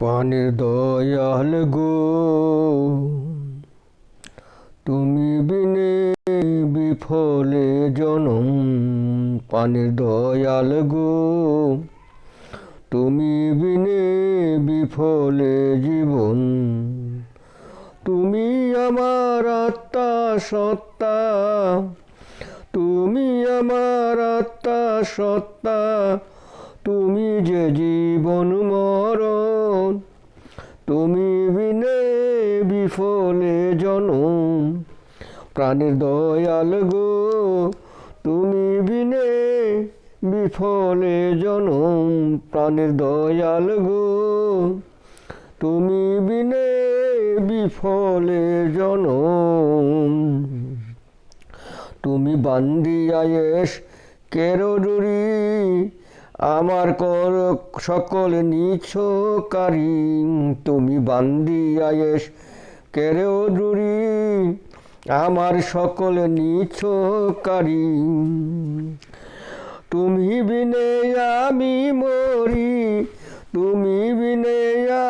পানির দয়াল গো, তুমি বিনে বিফলে জনম। পানির দয়াল গো, তুমি বিনে বিফলে জীবন। তুমি আমার আত্মা সত্তা, তুমি আমার আত্মা সত্তা, তুমি যে জীবন মরণ। তুমি বিনে বিফলে জনম। প্রাণের দয়াল গো, তুমি বিনে বিফলে জনম। প্রাণের দয়াল গো, তুমি বিনে বিফলে জনম। তুমি বান্দিয়া এস কেরডুরি, আমার কর সকল নিছকারী। তুমি বান্দিয়া এস কেরডুরি, আমার সকল নিছকারী। তুমি বিনে আমি মরি, তুমি বিনে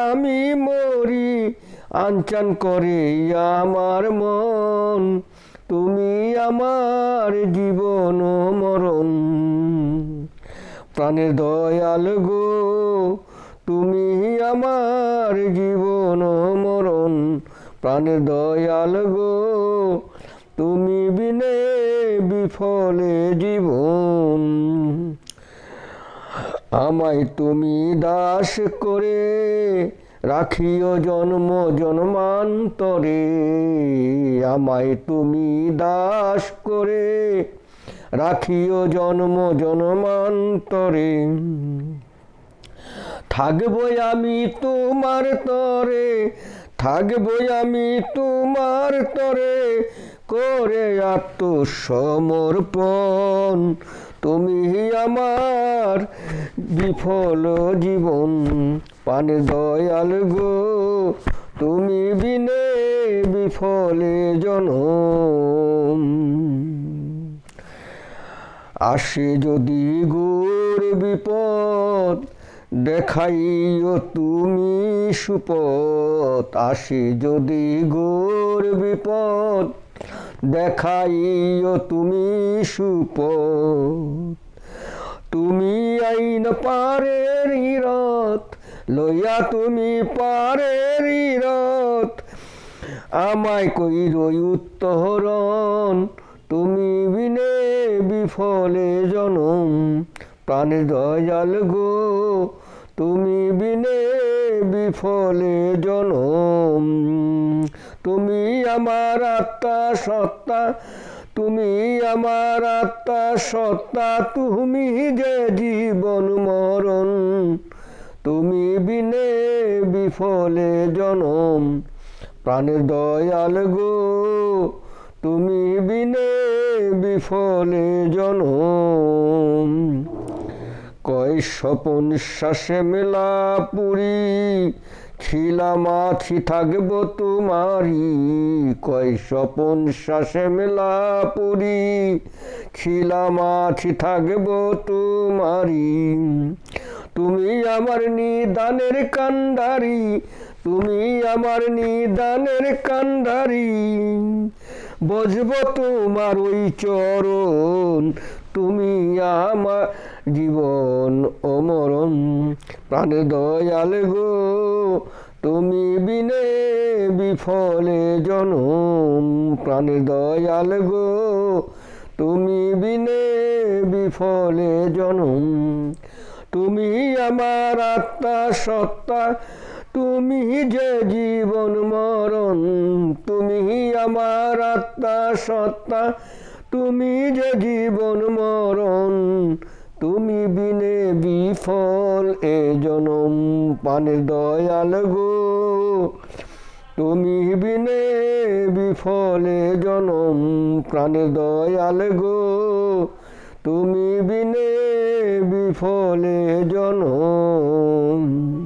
আমি মরি, আনচান করে আমার মন। তুমি আমার জীবন মরণ। প্রাণের দয়াল গো, তুমি আমার জীবন মরণ। প্রাণের দয়াল গো, তুমি বিনে বিফলে জীবন। আমায় তুমি দাস করে রাখিও জন্ম জন্মান্তরে। আমায় তুমি দাস করে রাখিও জন্ম জন্মান্তরে। থাকবই আমি তোমার তরে, থাকবই আমি তোমার তরে, করে আত্মসমর্পণ। তুমি আমার বিফল জীবন। পানির দয়াল গো, তুমি বিনে বিফলে জনম। আসে যদি ঘোর বিপদ, দেখাইও তুমি সুপথ। আসে যদি ঘোর বিপদ, দেখাইও তুমি সুপথ। তুমি আইন পারের রথ, লইয়া তুমি পারের রথ, আমায় কইরই উত্তরণ। তুমি বিনে বিফলে জনম। প্রাণের দয়াল গো, তুমি বিনে বিফলে জনম। তুমি আমার আত্মা সত্তা, তুমি আমার আত্মা সত্তা, তুমি যে জীবন মরণ। তুমি বিনে বিফলে জনম। প্রাণের দয়াল গো, তুমি বিনে বিফলে জনম। কয় স্বপন শ্বাসে মেলা পুরি, ছিলাম আছি থাকব তোমারি। কয় স্বপন শ্বাসে মেলা পুরি, ছিলাম আছি থাকব তোমারি। তুমি আমার নিদানের কান্ডারি, তুমি আমার নিদানের কান্ডারি, বসব তোমার ওই চরণ। তুমি আমার জীবন অমরণ। প্রাণের দয়াল গো, তুমি বিনে বিফলে জনম। প্রাণের দয়াল গো, তুমি বিনে বিফলে জনম। তুমি আমার আত্মা সত্তা, তুমি যে জীবন মরণ। তুমি আমার আত্মা সত্তা, তুমি যে জীবন মরণ। তুমি বিনে বিফল এ জনম। পানির দয়াল গো, তুমি বিনে বিফলে জনম। প্রাণের দয়াল গো, তুমি বিনে বিফলে জনম।